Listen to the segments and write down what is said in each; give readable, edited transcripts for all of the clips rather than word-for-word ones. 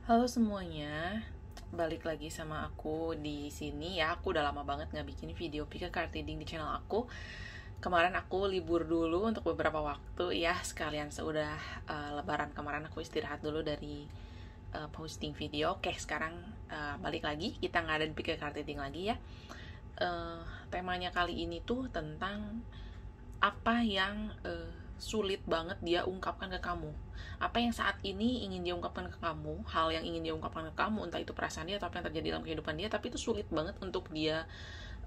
Halo semuanya, balik lagi sama aku di sini ya. Aku udah lama banget nggak bikin video pick a card reading di channel aku. Kemarin aku libur dulu untuk beberapa waktu ya, sekalian seudah Lebaran kemarin aku istirahat dulu dari posting video. Oke, sekarang balik lagi, kita ngadain pick a card reading lagi ya. Temanya kali ini tuh tentang apa yang sulit banget dia ungkapkan ke kamu, apa yang saat ini ingin dia ungkapkan ke kamu, hal yang ingin dia ungkapkan ke kamu, entah itu perasaan dia atau apa yang terjadi dalam kehidupan dia, tapi itu sulit banget untuk dia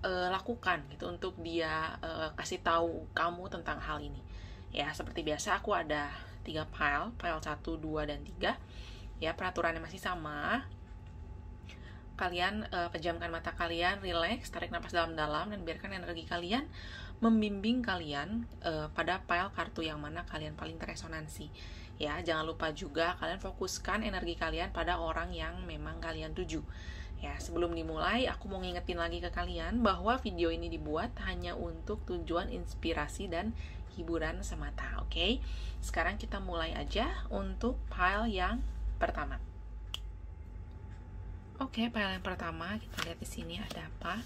lakukan gitu, untuk dia kasih tahu kamu tentang hal ini. Ya, seperti biasa aku ada 3 file 1, 2, dan 3. Ya, peraturannya masih sama. Kalian pejamkan mata kalian, relax, tarik nafas dalam-dalam, dan biarkan energi kalian membimbing kalian pada pile kartu yang mana kalian paling teresonansi. Ya, jangan lupa juga kalian fokuskan energi kalian pada orang yang memang kalian tuju. Ya, sebelum dimulai, aku mau ngingetin lagi ke kalian bahwa video ini dibuat hanya untuk tujuan inspirasi dan hiburan semata, oke? Sekarang kita mulai aja untuk pile yang pertama. Oke, pile yang pertama kita lihat di sini ada apa?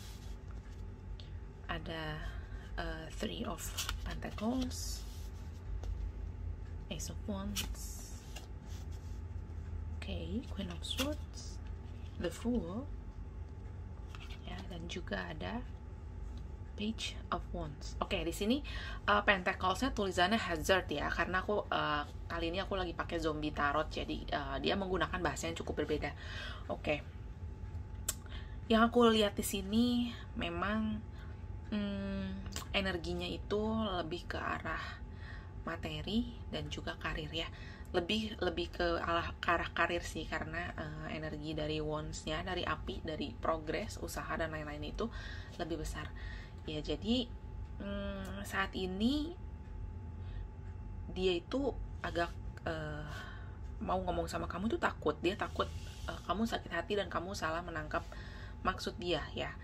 Ada Three of Pentacles, Ace of Wands, Queen of Swords, The Fool, ya, dan juga ada Page of Wands. Oke, di sini Pentacles-nya tulisannya Hazard ya, karena aku kali ini aku lagi pakai Zombie Tarot, jadi dia menggunakan bahasa yang cukup berbeda. Oke, yang aku lihat di sini memang energinya itu lebih ke arah materi dan juga karir ya, lebih ke arah karir sih, karena energi dari wands-nya, dari api, dari progres, usaha dan lain-lain itu lebih besar ya. Jadi saat ini dia itu agak mau ngomong sama kamu tuh takut, dia takut kamu sakit hati dan kamu salah menangkap maksud dia ya.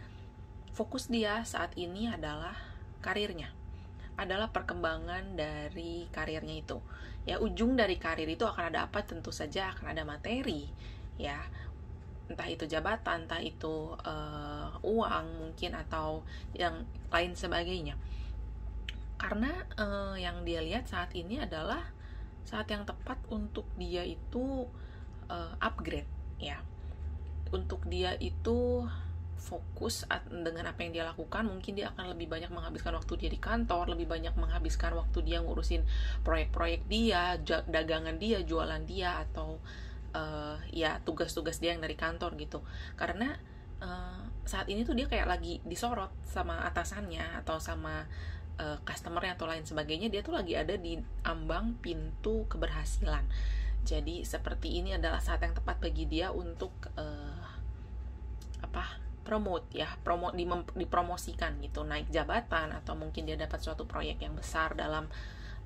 Fokus dia saat ini adalah karirnya, adalah perkembangan dari karirnya itu. Ya, ujung dari karir itu akan ada apa? Tentu saja akan ada materi, ya. Entah itu jabatan, entah itu uang mungkin, atau yang lain sebagainya. Karena yang dia lihat saat ini adalah saat yang tepat untuk dia itu upgrade, ya. Untuk dia itu fokus dengan apa yang dia lakukan. Mungkin dia akan lebih banyak menghabiskan waktu dia di kantor, lebih banyak menghabiskan waktu dia ngurusin proyek-proyek dia, dagangan dia, jualan dia, atau ya tugas-tugas dia yang dari kantor gitu. Karena saat ini tuh dia kayak lagi disorot sama atasannya atau sama customernya atau lain sebagainya. Dia tuh lagi ada di ambang pintu keberhasilan. Jadi seperti ini adalah saat yang tepat bagi dia untuk promote ya, dipromosikan gitu, naik jabatan, atau mungkin dia dapat suatu proyek yang besar dalam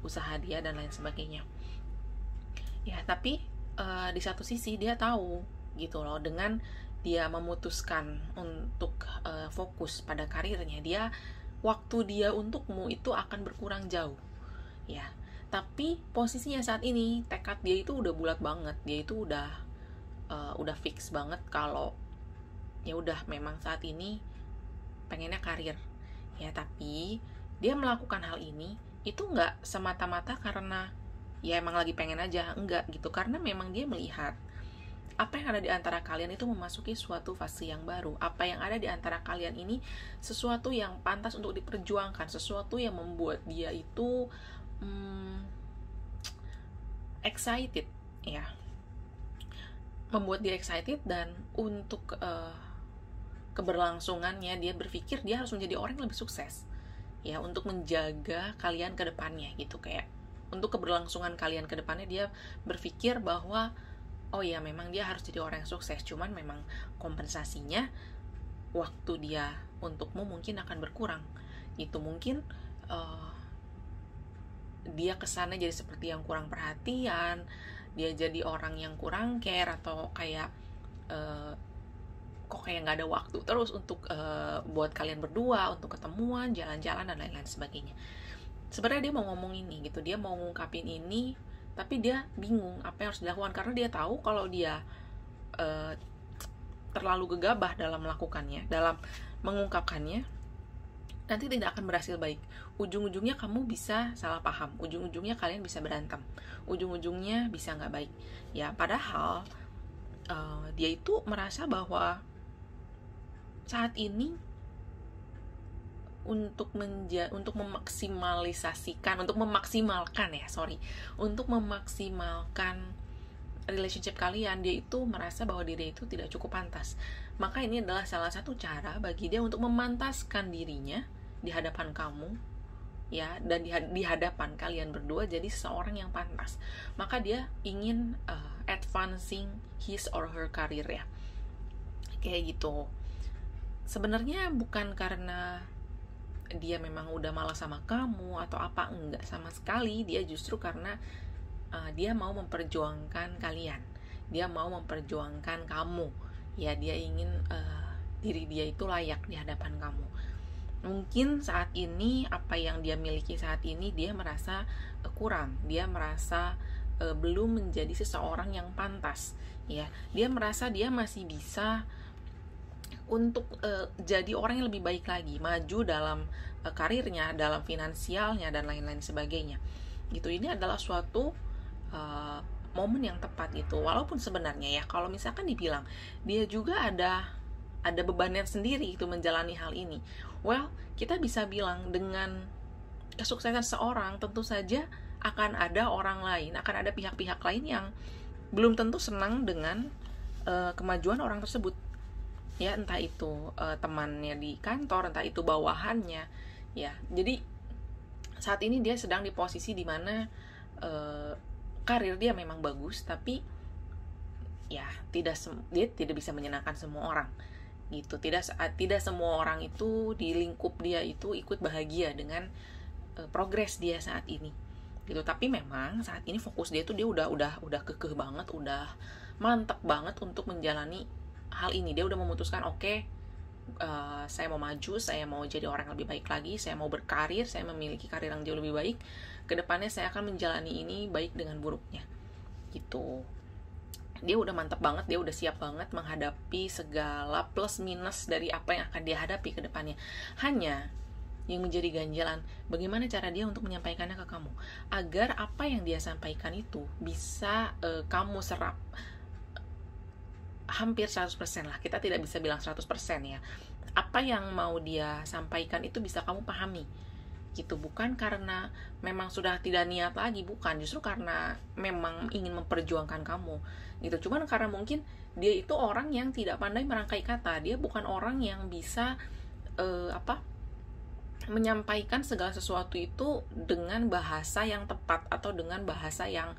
usaha dia dan lain sebagainya. Ya, tapi di satu sisi dia tahu gitu loh, dengan dia memutuskan untuk fokus pada karirnya, waktu dia untukmu itu akan berkurang jauh ya. Tapi posisinya saat ini, tekad dia itu udah bulat banget, dia itu udah fix banget kalau ya udah, memang saat ini pengennya karir ya. Tapi dia melakukan hal ini itu nggak semata-mata karena ya emang lagi pengen aja, enggak gitu, karena memang dia melihat apa yang ada di antara kalian itu memasuki suatu fase yang baru. Apa yang ada di antara kalian ini sesuatu yang pantas untuk diperjuangkan, sesuatu yang membuat dia itu excited ya, membuat dia excited. Dan untuk keberlangsungannya, dia berpikir dia harus menjadi orang yang lebih sukses ya, untuk menjaga kalian ke depannya gitu. Kayak untuk keberlangsungan kalian ke depannya, dia berpikir bahwa oh ya, memang dia harus jadi orang yang sukses, cuman memang kompensasinya waktu dia untukmu mungkin akan berkurang itu. Mungkin dia kesana jadi seperti yang kurang perhatian, dia jadi orang yang kurang care, atau kayak kok kayak nggak ada waktu terus untuk buat kalian berdua, untuk ketemuan, jalan-jalan, dan lain-lain sebagainya. Sebenarnya dia mau ngomong ini gitu, dia mau ngungkapin ini, tapi dia bingung apa yang harus dilakukan, karena dia tahu kalau dia terlalu gegabah dalam melakukannya, dalam mengungkapkannya, nanti tidak akan berhasil baik. Ujung-ujungnya kamu bisa salah paham, ujung-ujungnya kalian bisa berantem, ujung-ujungnya bisa nggak baik. Ya, padahal dia itu merasa bahwa saat ini untuk memaksimalkan relationship kalian, dia itu merasa bahwa diri itu tidak cukup pantas. Maka ini adalah salah satu cara bagi dia untuk memantaskan dirinya di hadapan kamu, ya, dan di hadapan kalian berdua jadi seseorang yang pantas. Maka dia ingin advancing his or her career, ya, kayak gitu. Sebenarnya bukan karena dia memang udah malas sama kamu atau apa, enggak sama sekali. Dia justru karena dia mau memperjuangkan kalian, dia mau memperjuangkan kamu, ya, dia ingin diri dia itu layak di hadapan kamu. Mungkin saat ini apa yang dia miliki saat ini dia merasa kurang, dia merasa belum menjadi seseorang yang pantas, ya. Dia merasa dia masih bisa untuk jadi orang yang lebih baik lagi, maju dalam karirnya, dalam finansialnya, dan lain-lain sebagainya. Gitu. Ini adalah suatu momen yang tepat gitu. Walaupun sebenarnya, ya, kalau misalkan dibilang dia juga ada bebannya sendiri itu menjalani hal ini. Well, kita bisa bilang dengan kesuksesan seorang tentu saja akan ada orang lain, akan ada pihak-pihak lain yang belum tentu senang dengan kemajuan orang tersebut. Ya, entah itu temannya di kantor, entah itu bawahannya, ya. Jadi saat ini dia sedang di posisi dimana karir dia memang bagus, tapi ya dia tidak bisa menyenangkan semua orang gitu. Tidak semua orang itu di lingkup dia itu ikut bahagia dengan progres dia saat ini gitu. Tapi memang saat ini fokus dia tuh, dia udah kekeh banget, udah mantap banget untuk menjalani hal ini. Dia udah memutuskan, oke, saya mau maju, saya mau jadi orang yang lebih baik lagi, saya mau berkarir, saya memiliki karir yang jauh lebih baik. Kedepannya saya akan menjalani ini baik dengan buruknya gitu. Dia udah mantap banget, dia udah siap banget menghadapi segala plus minus dari apa yang akan dia hadapi ke depannya. Hanya yang menjadi ganjalan, bagaimana cara dia untuk menyampaikannya ke kamu, agar apa yang dia sampaikan itu bisa kamu serap hampir 100% lah. Kita tidak bisa bilang 100%, ya. Apa yang mau dia sampaikan itu bisa kamu pahami gitu. Bukan karena memang sudah tidak niat lagi, bukan, justru karena memang ingin memperjuangkan kamu gitu. Cuman karena mungkin dia itu orang yang tidak pandai merangkai kata, dia bukan orang yang bisa menyampaikan segala sesuatu itu dengan bahasa yang tepat atau dengan bahasa yang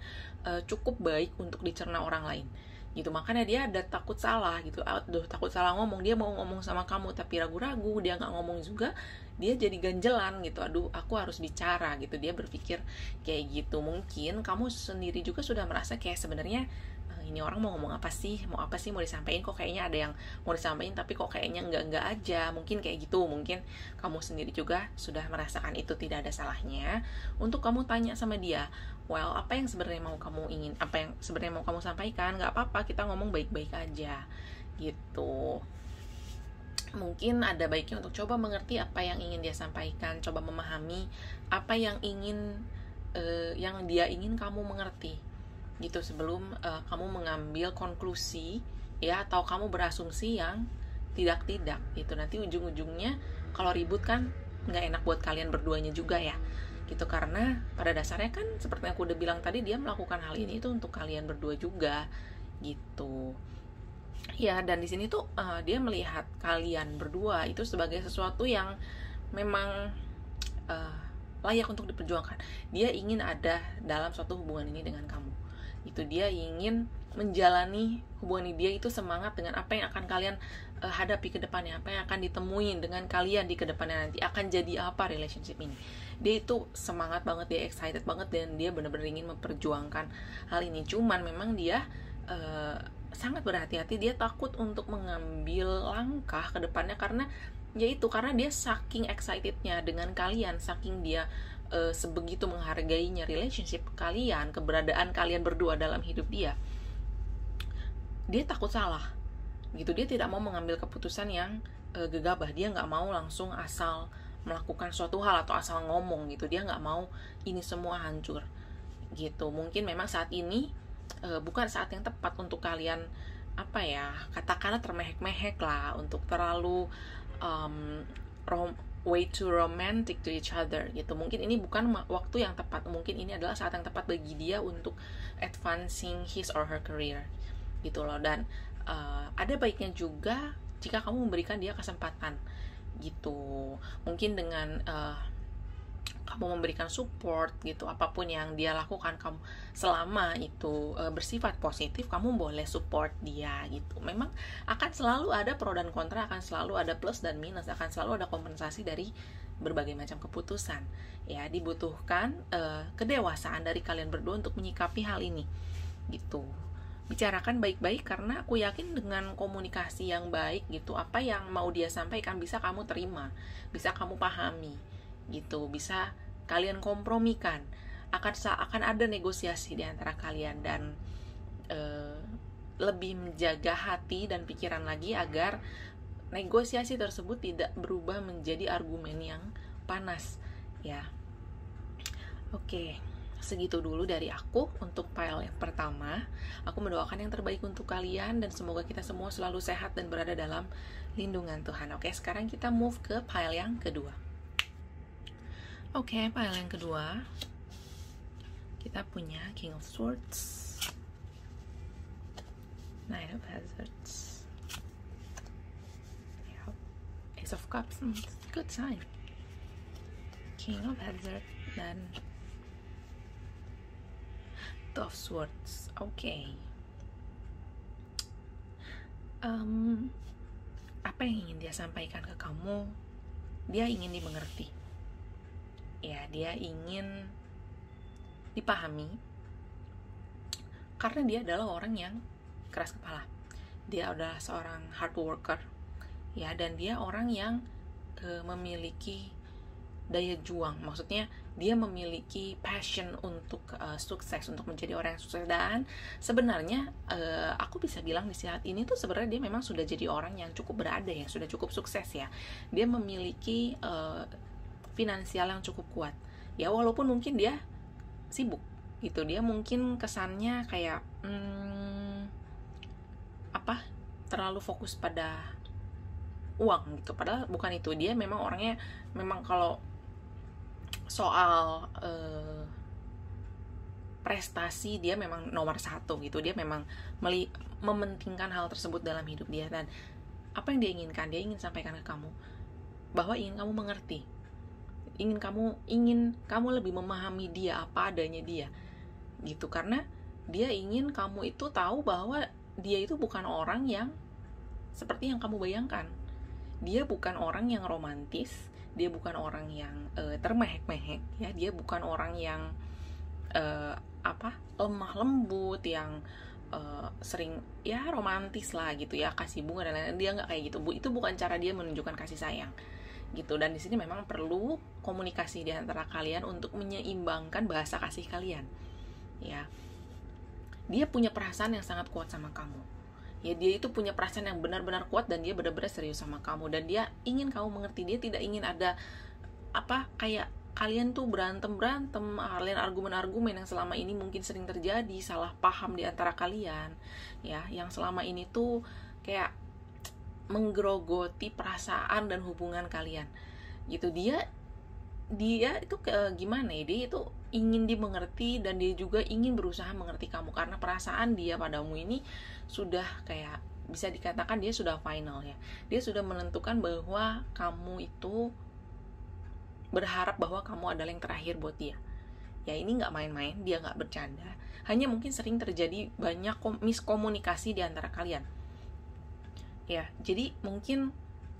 cukup baik untuk dicerna orang lain gitu. Makanya dia ada takut salah gitu, takut salah ngomong. Dia mau ngomong sama kamu tapi ragu-ragu, dia nggak ngomong juga, dia jadi ganjelan gitu. Aduh, aku harus bicara gitu. Dia berpikir kayak gitu. Mungkin kamu sendiri juga sudah merasa kayak sebenarnya ini orang mau ngomong apa sih, mau disampaikan, kok kayaknya ada yang mau disampaikan tapi kok kayaknya enggak aja. Mungkin kayak gitu. Mungkin kamu sendiri juga sudah merasakan itu. Tidak ada salahnya untuk kamu tanya sama dia, well, apa yang sebenarnya mau kamu sampaikan. Nggak apa-apa, kita ngomong baik-baik aja gitu. Mungkin ada baiknya untuk coba mengerti apa yang ingin dia sampaikan, coba memahami apa yang dia ingin kamu mengerti gitu, sebelum kamu mengambil konklusi, ya, atau kamu berasumsi yang tidak gitu. Nanti ujung-ujungnya kalau ribut kan nggak enak buat kalian berduanya juga, ya gitu. Karena pada dasarnya kan seperti yang aku udah bilang tadi, dia melakukan hal ini itu untuk kalian berdua juga gitu, ya. Dan di sini tuh dia melihat kalian berdua itu sebagai sesuatu yang memang layak untuk diperjuangkan. Dia ingin ada dalam suatu hubungan ini dengan kamu. Itu dia ingin menjalani hubungan dia itu semangat dengan apa yang akan kalian hadapi ke depannya, apa yang akan ditemuin dengan kalian di kedepannya nanti, akan jadi apa relationship ini. Dia itu semangat banget, dia excited banget, dan dia benar-benar ingin memperjuangkan hal ini. Cuman memang dia sangat berhati-hati, dia takut untuk mengambil langkah ke depannya karena dia saking excitednya dengan kalian, saking dia sebegitu menghargainya relationship kalian, keberadaan kalian berdua dalam hidup dia dia takut salah gitu. Dia tidak mau mengambil keputusan yang gegabah. Dia nggak mau langsung asal melakukan suatu hal atau asal ngomong gitu. Dia nggak mau ini semua hancur gitu. Mungkin memang saat ini bukan saat yang tepat untuk kalian katakanlah termehek-mehek lah, untuk terlalu way too romantic to each other gitu. Mungkin ini bukan waktu yang tepat. Mungkin ini adalah saat yang tepat bagi dia untuk advancing his or her career gitu loh. Dan ada baiknya juga jika kamu memberikan dia kesempatan gitu. Mungkin dengan kamu memberikan support gitu, apapun yang dia lakukan, kamu selama itu bersifat positif, kamu boleh support dia gitu. Memang akan selalu ada pro dan kontra, akan selalu ada plus dan minus, akan selalu ada kompensasi dari berbagai macam keputusan. Ya, dibutuhkan kedewasaan dari kalian berdua untuk menyikapi hal ini gitu. Bicarakan baik-baik, karena aku yakin dengan komunikasi yang baik gitu, apa yang mau dia sampaikan bisa kamu terima, bisa kamu pahami gitu, bisa kalian kompromikan. Akan ada negosiasi di antara kalian, dan lebih menjaga hati dan pikiran lagi agar negosiasi tersebut tidak berubah menjadi argumen yang panas ya. Oke, segitu dulu dari aku untuk file yang pertama. Aku mendoakan yang terbaik untuk kalian, dan semoga kita semua selalu sehat dan berada dalam lindungan Tuhan. Oke, sekarang kita move ke file yang kedua. Oke, file yang kedua kita punya King of Swords, Knight of Hazards, Ace of Cups, good sign, King of Hazards, dan Two of Swords. Oke. Apa yang ingin dia sampaikan ke kamu? Dia ingin dimengerti. Ya, dia ingin dipahami, karena dia adalah orang yang keras kepala. Dia adalah seorang hard worker ya, dan dia orang yang memiliki daya juang. Maksudnya dia memiliki passion untuk sukses, untuk menjadi orang yang sukses. Dan sebenarnya aku bisa bilang di saat ini tuh sebenarnya dia memang sudah jadi orang yang cukup berada, yang sudah cukup sukses ya. Dia memiliki finansial yang cukup kuat ya, walaupun mungkin dia sibuk gitu. Dia mungkin kesannya kayak terlalu fokus pada uang gitu, padahal bukan itu. Dia memang orangnya, memang kalau soal prestasi dia memang nomor satu gitu. Dia memang mementingkan hal tersebut dalam hidup dia. Dan apa yang dia inginkan, dia ingin sampaikan ke kamu bahwa ingin kamu mengerti, ingin kamu lebih memahami dia, apa adanya dia gitu. Karena dia ingin kamu itu tahu bahwa dia itu bukan orang yang seperti yang kamu bayangkan. Dia bukan orang yang romantis, dia bukan orang yang termehek-mehek ya. Dia bukan orang yang lemah lembut, yang sering ya romantis lah gitu ya, kasih bunga dan lain-lain. Dia nggak kayak gitu. Itu bukan cara dia menunjukkan kasih sayang gitu. Dan di sini memang perlu komunikasi di antara kalian untuk menyeimbangkan bahasa kasih kalian ya. Dia punya perasaan yang sangat kuat sama kamu ya. Dia itu punya perasaan yang benar-benar kuat, dan dia benar-benar serius sama kamu, dan dia ingin kamu mengerti. Dia tidak ingin ada kayak kalian tuh berantem, kalian argumen-argumen yang selama ini mungkin sering terjadi, salah paham di antara kalian ya, yang selama ini tuh kayak menggerogoti perasaan dan hubungan kalian gitu. Dia itu gimana ya, dia itu ingin dimengerti, dan dia juga ingin berusaha mengerti kamu, karena perasaan dia padamu ini sudah kayak bisa dikatakan dia sudah final ya. Dia sudah menentukan bahwa kamu itu berharap bahwa kamu adalah yang terakhir buat dia ya. Ini nggak main-main, dia nggak bercanda. Hanya mungkin sering terjadi banyak miskomunikasi di antara kalian ya. Jadi mungkin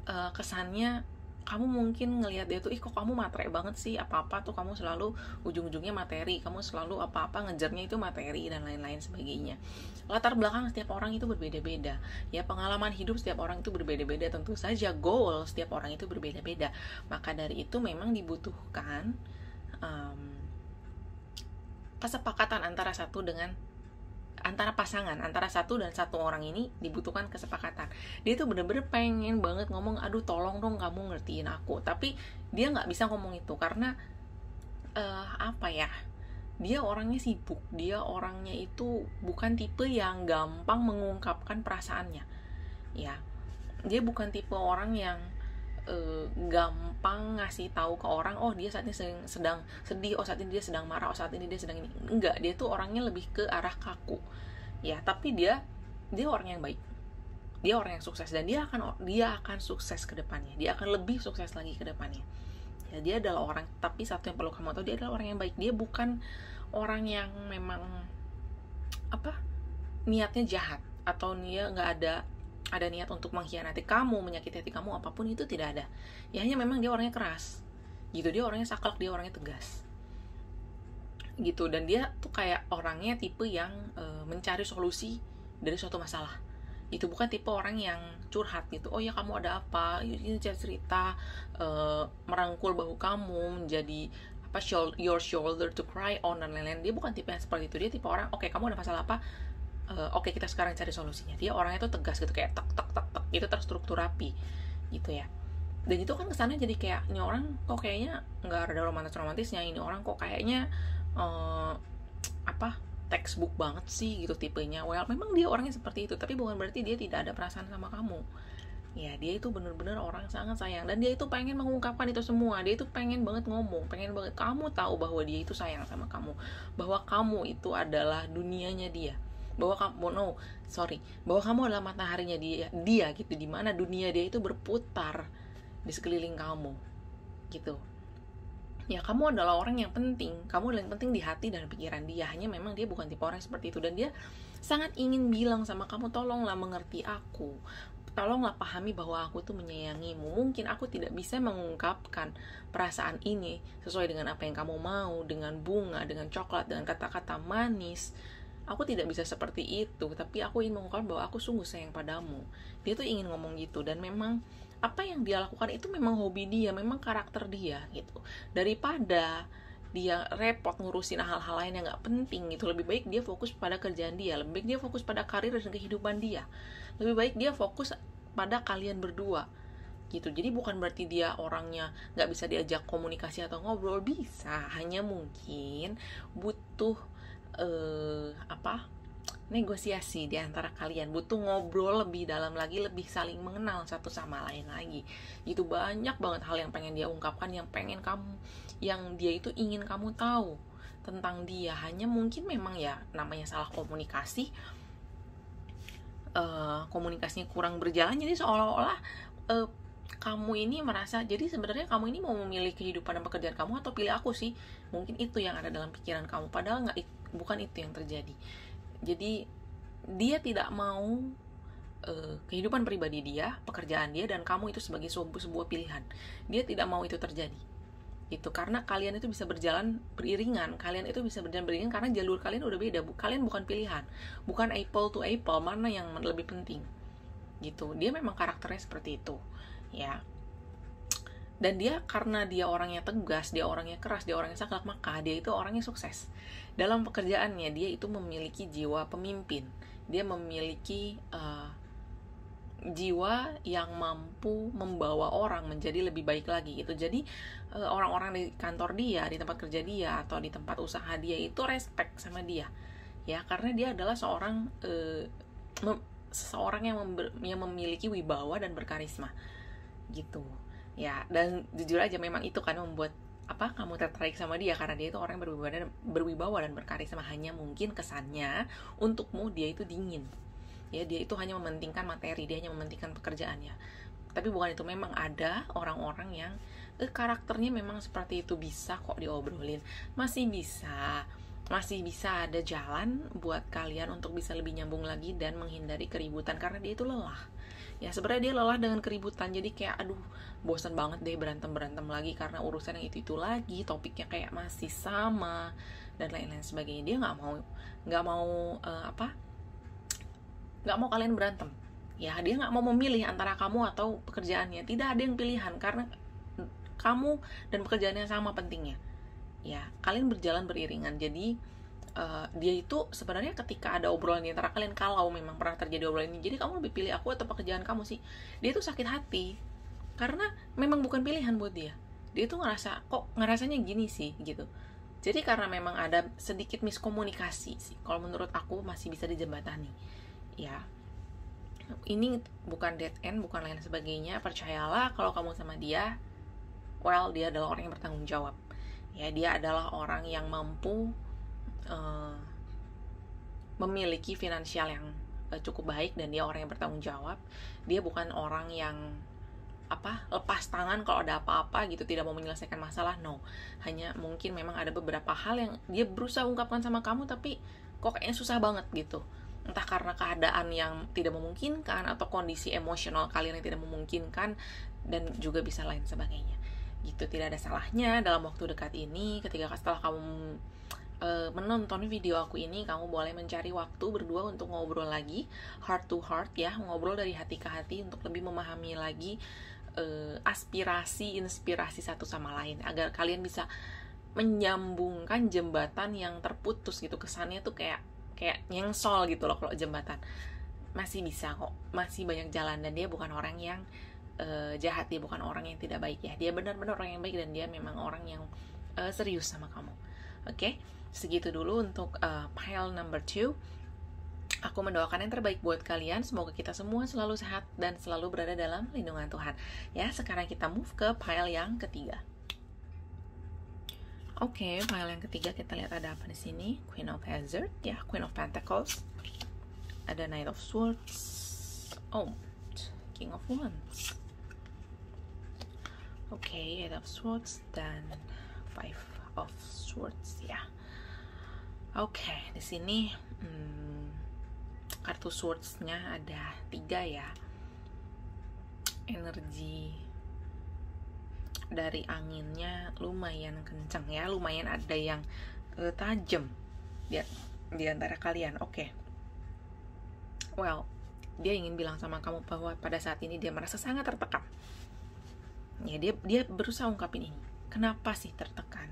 kesannya kamu mungkin ngelihat dia tuh, kok kamu matre banget sih, apa-apa tuh kamu selalu ujung-ujungnya materi, kamu selalu apa-apa ngejarnya itu materi dan lain-lain sebagainya. Latar belakang setiap orang itu berbeda-beda ya, pengalaman hidup setiap orang itu berbeda-beda, tentu saja goal setiap orang itu berbeda-beda. Maka dari itu memang dibutuhkan kesepakatan antara satu dengan antara pasangan, antara satu dan satu orang ini dibutuhkan kesepakatan. Dia tuh bener-bener pengen banget ngomong, aduh tolong dong kamu ngertiin aku, tapi dia nggak bisa ngomong itu karena apa ya, dia orangnya sibuk, dia orangnya itu bukan tipe yang gampang mengungkapkan perasaannya, ya. Dia bukan tipe orang yang gampang ngasih tahu ke orang, oh dia saat ini sedang sedih, oh saat ini dia sedang marah, oh saat ini dia sedang ini. Enggak, dia tuh orangnya lebih ke arah kaku, ya. Tapi dia orang yang baik, dia orang yang sukses, dan dia akan sukses ke depannya, dia akan lebih sukses lagi ke depannya. Ya, dia adalah orang, tapi satu yang perlu kamu tahu, dia adalah orang yang baik. Dia bukan orang yang memang niatnya jahat, atau dia nggak ada niat untuk mengkhianati kamu, menyakiti hati kamu, apapun itu tidak ada. Ya hanya memang dia orangnya keras gitu, dia orangnya saklek, dia orangnya tegas gitu. Dan dia tuh kayak orangnya tipe yang mencari solusi dari suatu masalah. Itu bukan tipe orang yang curhat gitu, oh ya kamu ada apa, ini cerita, merangkul bahu kamu menjadi your shoulder to cry on, dan lain-lain. Dia bukan tipe yang seperti itu. Dia tipe orang, oke, kamu ada masalah apa, oke, kita sekarang cari solusinya. Dia orangnya tuh tegas gitu, kayak tak tak tak tak, itu terstruktur rapi gitu ya. Dan itu kan kesannya jadi kayak, ini orang kok kayaknya nggak ada romantisnya, ini orang kok kayaknya textbook banget sih gitu tipenya. Well, memang dia orangnya seperti itu, tapi bukan berarti dia tidak ada perasaan sama kamu. Ya, dia itu bener-bener orang sangat sayang, dan dia itu pengen mengungkapkan itu semua. Dia itu pengen banget ngomong, pengen banget kamu tahu bahwa dia itu sayang sama kamu, bahwa kamu itu adalah dunianya dia, bahwa kamu adalah mataharinya dia gitu, dimana dunia dia itu berputar di sekeliling kamu gitu. Ya, kamu adalah orang yang penting, kamu adalah yang penting di hati dan pikiran dia. Hanya memang dia bukan tipe orang seperti itu, dan dia sangat ingin bilang sama kamu, tolonglah mengerti aku, tolonglah pahami bahwa aku tuh menyayangimu. Mungkin aku tidak bisa mengungkapkan perasaan ini sesuai dengan apa yang kamu mau, dengan bunga, dengan coklat, dengan kata-kata manis. Aku tidak bisa seperti itu, tapi aku ingin mengungkapkan bahwa aku sungguh sayang padamu. Dia tuh ingin ngomong gitu, dan memang apa yang dia lakukan itu memang hobi dia, memang karakter dia gitu. Daripada dia repot ngurusin hal-hal lain yang gak penting gitu, lebih baik dia fokus pada kerjaan dia, lebih baik dia fokus pada karir dan kehidupan dia, lebih baik dia fokus pada kalian berdua gitu. Jadi bukan berarti dia orangnya gak bisa diajak komunikasi atau ngobrol, bisa, hanya mungkin butuh negosiasi di antara kalian, butuh ngobrol lebih dalam lagi, lebih saling mengenal satu sama lain lagi. Itu banyak banget hal yang pengen dia ungkapkan, yang dia itu ingin kamu tahu tentang dia. Hanya mungkin memang ya namanya salah komunikasi, komunikasinya kurang berjalan, jadi seolah-olah kamu ini merasa, jadi sebenarnya kamu ini mau memilih kehidupan dan pekerjaan kamu atau pilih aku sih. Mungkin itu yang ada dalam pikiran kamu, padahal bukan itu yang terjadi. Jadi dia tidak mau kehidupan pribadi dia, pekerjaan dia, dan kamu itu sebagai sebuah pilihan. Dia tidak mau itu terjadi. Itu karena kalian itu bisa berjalan beriringan, karena jalur kalian udah beda. Kalian bukan pilihan, bukan apple to apple, mana yang lebih penting gitu. Dia memang karakternya seperti itu ya. Dan dia, karena dia orangnya tegas, dia orangnya keras, dia orangnya saklek, maka dia itu orangnya sukses. Dalam pekerjaannya, dia itu memiliki jiwa pemimpin. Dia memiliki jiwa yang mampu membawa orang menjadi lebih baik lagi gitu. Jadi orang-orang di kantor dia, di tempat kerja dia, atau di tempat usaha dia itu respect sama dia. Ya, karena dia adalah seseorang yang memiliki wibawa dan berkarisma gitu. Ya, dan jujur aja memang itu kan membuat kamu tertarik sama dia, karena dia itu orang yang berwibawa dan berkarisma. Hanya mungkin kesannya untukmu dia itu dingin. Ya, dia itu hanya mementingkan materi, dia hanya mementingkan pekerjaannya. Tapi bukan itu, memang ada orang-orang yang karakternya memang seperti itu. Bisa kok diobrolin, masih bisa ada jalan buat kalian untuk bisa lebih nyambung lagi dan menghindari keributan, karena dia itu lelah. Ya, sebenarnya dia lelah dengan keributan, jadi kayak aduh bosan banget deh berantem lagi karena urusan yang itu lagi, topiknya kayak masih sama dan lain-lain sebagainya. Dia nggak mau kalian berantem. Ya, dia nggak mau memilih antara kamu atau pekerjaannya. Tidak ada yang pilihan, karena kamu dan pekerjaannya sama pentingnya. Ya, kalian berjalan beriringan. Jadi dia itu sebenarnya ketika ada obrolan di antara kalian, kalau memang pernah terjadi obrolan ini, jadi kamu lebih pilih aku atau pekerjaan kamu sih, dia tuh sakit hati karena memang bukan pilihan buat dia. Dia tuh ngerasanya gini sih gitu. Jadi karena memang ada sedikit miskomunikasi sih, kalau menurut aku masih bisa dijembatani ya. Ini bukan dead end, bukan lain sebagainya. Percayalah, kalau kamu sama dia, well, dia adalah orang yang bertanggung jawab ya. Dia adalah orang yang mampu memiliki finansial yang cukup baik, dan dia orang yang bertanggung jawab. Dia bukan orang yang lepas tangan kalau ada apa-apa gitu, tidak mau menyelesaikan masalah. No, hanya mungkin memang ada beberapa hal yang dia berusaha ungkapkan sama kamu, tapi kok kayaknya susah banget gitu. Entah karena keadaan yang tidak memungkinkan, atau kondisi emosional kalian yang tidak memungkinkan, dan juga bisa lain sebagainya gitu. Tidak ada salahnya dalam waktu dekat ini, ketika setelah kamu menonton video aku ini, kamu boleh mencari waktu berdua untuk ngobrol lagi, heart to heart ya, ngobrol dari hati ke hati untuk lebih memahami lagi aspirasi, inspirasi satu sama lain, agar kalian bisa menyambungkan jembatan yang terputus gitu. Kesannya tuh kayak nyengsol gitu loh. Kalau jembatan masih bisa kok, masih banyak jalan, dan dia bukan orang yang jahat, dia bukan orang yang tidak baik ya. Dia benar-benar orang yang baik, dan dia memang orang yang serius sama kamu. Oke? Segitu dulu untuk pile number 2. Aku mendoakan yang terbaik buat kalian. Semoga kita semua selalu sehat dan selalu berada dalam lindungan Tuhan. Ya, sekarang kita move ke pile yang ketiga. Oke, pile yang ketiga kita lihat ada apa di sini. Queen of Hazard, ya, Queen of Pentacles. Ada Knight of Swords. Oh, King of Wands. Oke, Eight of Swords dan Five of Swords ya. Oke, di sini kartu swords-nya ada 3 ya. Energi dari anginnya lumayan kencang ya, lumayan ada yang tajam di antara kalian. Oke. Well, dia ingin bilang sama kamu bahwa pada saat ini dia merasa sangat tertekan. Ya, dia berusaha ungkapin ini. Kenapa sih tertekan?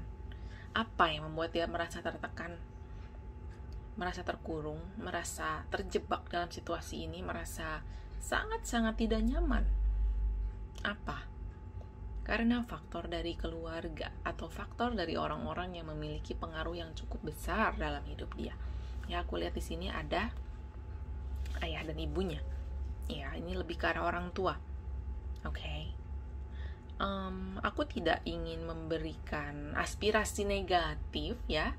Apa yang membuat dia merasa tertekan? Merasa terkurung, merasa terjebak dalam situasi ini, merasa sangat-sangat tidak nyaman. Apa? Karena faktor dari keluarga atau faktor dari orang-orang yang memiliki pengaruh yang cukup besar dalam hidup dia. Ya, aku lihat di sini ada ayah dan ibunya. Ya, ini lebih ke arah orang tua. Oke. Aku tidak ingin memberikan aspirasi negatif ya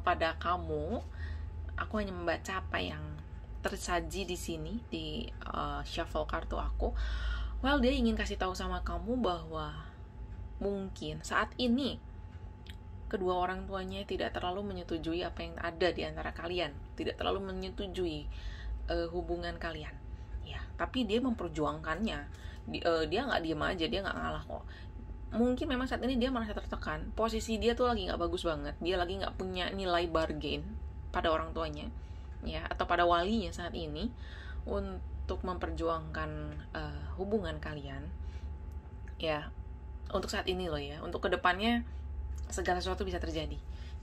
pada kamu. Aku hanya membaca apa yang tersaji di sini di shuffle kartu aku. Well, dia ingin kasih tahu sama kamu bahwa mungkin saat ini kedua orang tuanya tidak terlalu menyetujui apa yang ada di antara kalian, tidak terlalu menyetujui hubungan kalian. Ya, tapi dia memperjuangkannya. Dia nggak diem aja, dia nggak ngalah kok. Mungkin memang saat ini dia merasa tertekan, posisi dia tuh lagi nggak bagus banget, dia lagi nggak punya nilai bargain pada orang tuanya ya, atau pada walinya saat ini untuk memperjuangkan hubungan kalian ya, untuk saat ini loh ya. Untuk kedepannya segala sesuatu bisa terjadi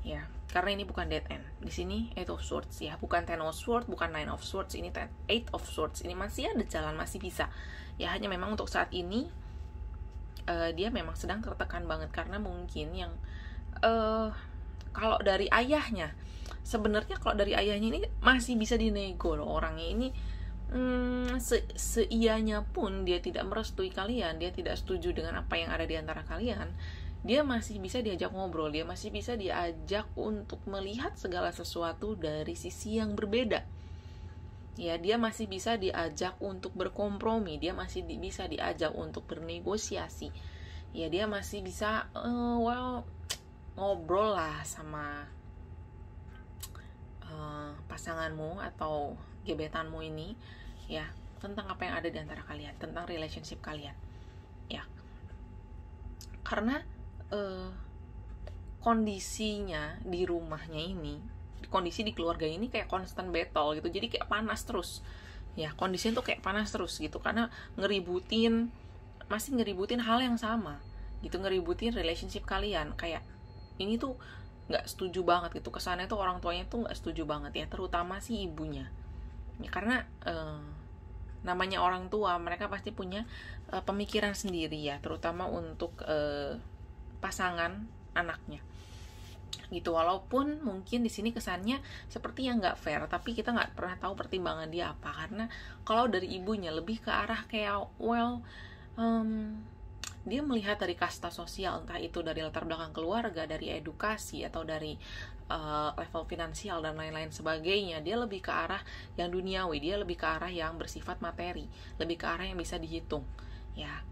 ya, karena ini bukan dead end. Di sini Eight of Swords ya, bukan Ten of Swords, bukan Nine of Swords, ini Eight of Swords. Ini masih ada jalan, masih bisa ya. Hanya memang untuk saat ini dia memang sedang tertekan banget, karena mungkin yang kalau dari ayahnya, sebenarnya kalau dari ayahnya ini masih bisa dinego loh orangnya ini. Seianya pun dia tidak merestui kalian, dia tidak setuju dengan apa yang ada di antara kalian, dia masih bisa diajak ngobrol, dia masih bisa diajak untuk melihat segala sesuatu dari sisi yang berbeda ya. Dia masih bisa diajak untuk berkompromi, dia masih bisa diajak untuk bernegosiasi ya. Dia masih bisa ngobrol lah sama pasanganmu atau gebetanmu ini ya, tentang apa yang ada di antara kalian, tentang relationship kalian ya. Karena kondisinya di rumahnya ini, kondisi di keluarga ini kayak constant battle gitu, jadi kayak panas terus ya. Kondisinya tuh kayak panas terus gitu, karena masih ngeributin hal yang sama gitu, ngeributin relationship kalian. Kayak ini tuh nggak setuju banget gitu, kesannya tuh orang tuanya tuh nggak setuju banget ya, terutama sih ibunya ya, karena namanya orang tua, mereka pasti punya pemikiran sendiri ya, terutama untuk pasangan anaknya gitu. Walaupun mungkin di sini kesannya seperti yang nggak fair, tapi kita nggak pernah tahu pertimbangan dia apa, karena kalau dari ibunya lebih ke arah kayak dia melihat dari kasta sosial, entah itu dari latar belakang keluarga, dari edukasi, atau dari level finansial dan lain-lain sebagainya. Dia lebih ke arah yang duniawi, dia lebih ke arah yang bersifat materi, lebih ke arah yang bisa dihitung ya.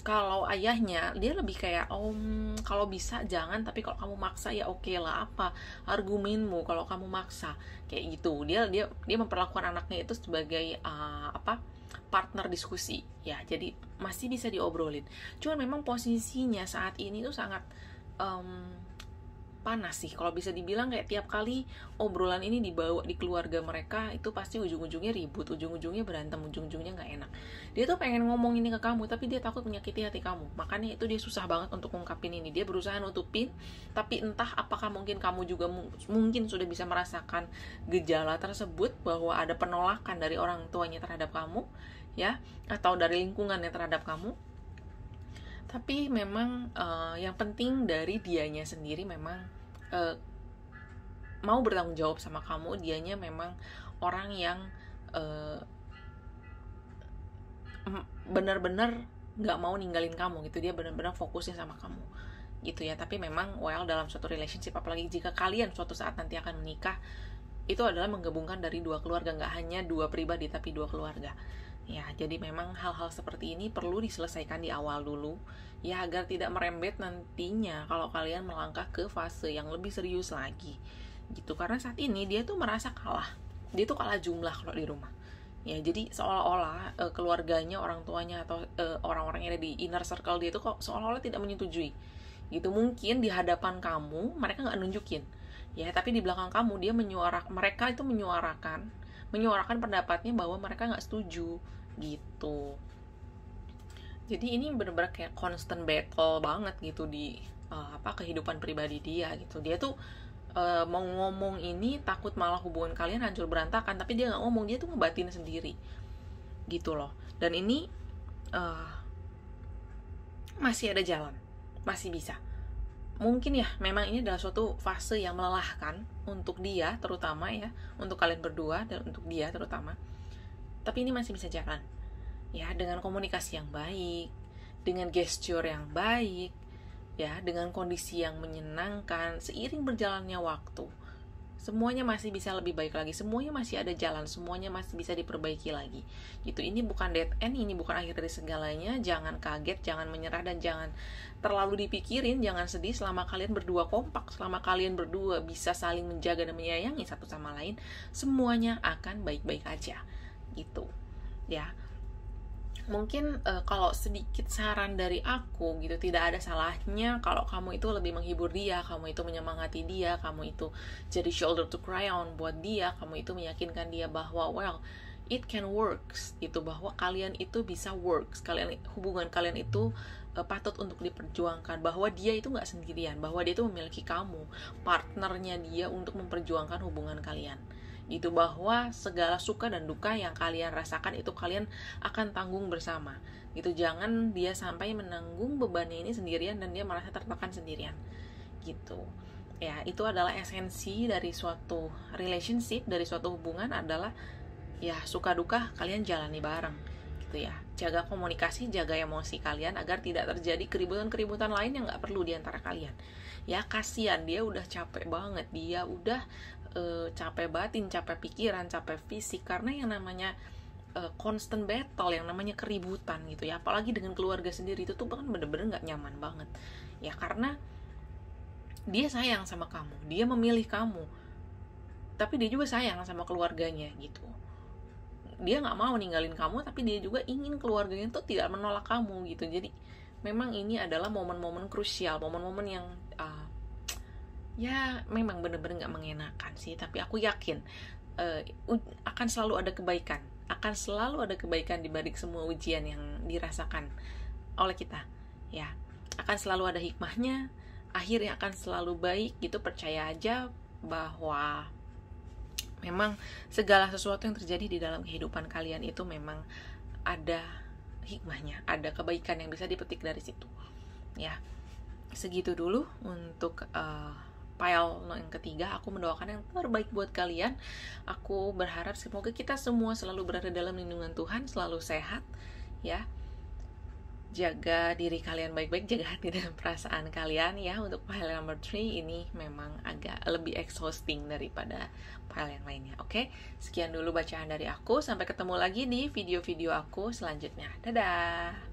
Kalau ayahnya dia lebih kayak kalau bisa jangan, tapi kalau kamu maksa ya oke lah, apa argumenmu kalau kamu maksa, kayak gitu. Dia memperlakukan anaknya itu sebagai partner diskusi ya, jadi masih bisa diobrolin. Cuman memang posisinya saat ini tuh sangat panas sih, kalau bisa dibilang. Kayak tiap kali obrolan ini dibawa di keluarga mereka, itu pasti ujung-ujungnya ribut, ujung-ujungnya berantem, ujung-ujungnya nggak enak. Dia tuh pengen ngomong ini ke kamu, tapi dia takut menyakiti hati kamu, makanya itu dia susah banget untuk ngungkapin ini. Dia berusaha nutupin, tapi entah apakah mungkin kamu juga mungkin sudah bisa merasakan gejala tersebut, bahwa ada penolakan dari orang tuanya terhadap kamu ya, atau dari lingkungannya terhadap kamu. Tapi memang yang penting dari dianya sendiri memang mau bertanggung jawab sama kamu. Dianya memang orang yang benar-benar nggak mau ninggalin kamu gitu. Dia benar-benar fokusnya sama kamu gitu ya. Tapi memang dalam suatu relationship, apalagi jika kalian suatu saat nanti akan menikah, itu adalah menggabungkan dari dua keluarga, nggak hanya dua pribadi tapi dua keluarga ya. Jadi memang hal-hal seperti ini perlu diselesaikan di awal dulu ya, agar tidak merembet nantinya kalau kalian melangkah ke fase yang lebih serius lagi gitu. Karena saat ini dia tuh merasa kalah, dia tuh kalah jumlah kalau di rumah ya. Jadi seolah-olah keluarganya, orang tuanya, atau orang-orang yang ada di inner circle dia tuh kok seolah-olah tidak menyetujui gitu. Mungkin di hadapan kamu mereka nggak nunjukin ya, tapi di belakang kamu mereka itu menyuarakan pendapatnya bahwa mereka nggak setuju gitu. Jadi ini benar-benar kayak constant battle banget gitu di kehidupan pribadi dia gitu. Dia tuh mau ngomong ini takut malah hubungan kalian hancur berantakan, tapi dia nggak ngomong, dia tuh ngebatin sendiri gitu loh. Dan ini masih ada jalan, masih bisa. Mungkin ya memang ini adalah suatu fase yang melelahkan untuk dia terutama ya, untuk kalian berdua dan untuk dia terutama. Tapi ini masih bisa jalan ya, dengan komunikasi yang baik, dengan gesture yang baik ya, dengan kondisi yang menyenangkan. Seiring berjalannya waktu, semuanya masih bisa lebih baik lagi, semuanya masih ada jalan, semuanya masih bisa diperbaiki lagi gitu. Ini bukan dead end, ini bukan akhir dari segalanya. Jangan kaget, jangan menyerah, dan jangan terlalu dipikirin, jangan sedih. Selama kalian berdua kompak, selama kalian berdua bisa saling menjaga dan menyayangi satu sama lain, semuanya akan baik-baik aja gitu ya. Mungkin kalau sedikit saran dari aku gitu, tidak ada salahnya kalau kamu itu lebih menghibur dia, kamu itu menyemangati dia, kamu itu jadi shoulder to cry on buat dia, kamu itu meyakinkan dia bahwa it can works gitu, bahwa kalian itu bisa works, hubungan kalian itu patut untuk diperjuangkan, bahwa dia itu nggak sendirian, bahwa dia itu memiliki kamu, partnernya dia untuk memperjuangkan hubungan kalian gitu, bahwa segala suka dan duka yang kalian rasakan itu kalian akan tanggung bersama gitu. Jangan dia sampai menanggung bebannya ini sendirian dan dia merasa tertekan sendirian gitu ya. Itu adalah esensi dari suatu relationship, dari suatu hubungan, adalah ya suka duka kalian jalani bareng gitu ya. Jaga komunikasi, jaga emosi kalian agar tidak terjadi keributan-keributan lain yang gak perlu diantara kalian ya. Kasian, dia udah capek banget, dia udah capek batin, capek pikiran, capek fisik, karena yang namanya constant battle, yang namanya keributan gitu ya, apalagi dengan keluarga sendiri, itu tuh kan bener-bener gak nyaman banget ya. Karena dia sayang sama kamu, dia memilih kamu, tapi dia juga sayang sama keluarganya gitu. Dia gak mau ninggalin kamu, tapi dia juga ingin keluarganya tuh tidak menolak kamu gitu. Jadi memang ini adalah momen-momen krusial, momen-momen yang ya memang bener-bener gak mengenakan sih. Tapi aku yakin akan selalu ada kebaikan, akan selalu ada kebaikan di balik semua ujian yang dirasakan oleh kita ya. Akan selalu ada hikmahnya, akhirnya akan selalu baik gitu. Percaya aja bahwa memang segala sesuatu yang terjadi di dalam kehidupan kalian itu memang ada hikmahnya, ada kebaikan yang bisa dipetik dari situ ya. Segitu dulu untuk pile yang ketiga. Aku mendoakan yang terbaik buat kalian. Aku berharap semoga kita semua selalu berada dalam lindungan Tuhan, selalu sehat ya. Jaga diri kalian baik-baik, jaga hati dan perasaan kalian ya. Untuk pile number 3 ini memang agak lebih exhausting daripada pile yang lainnya. Oke, sekian dulu bacaan dari aku. Sampai ketemu lagi di video-video aku selanjutnya. Dadah.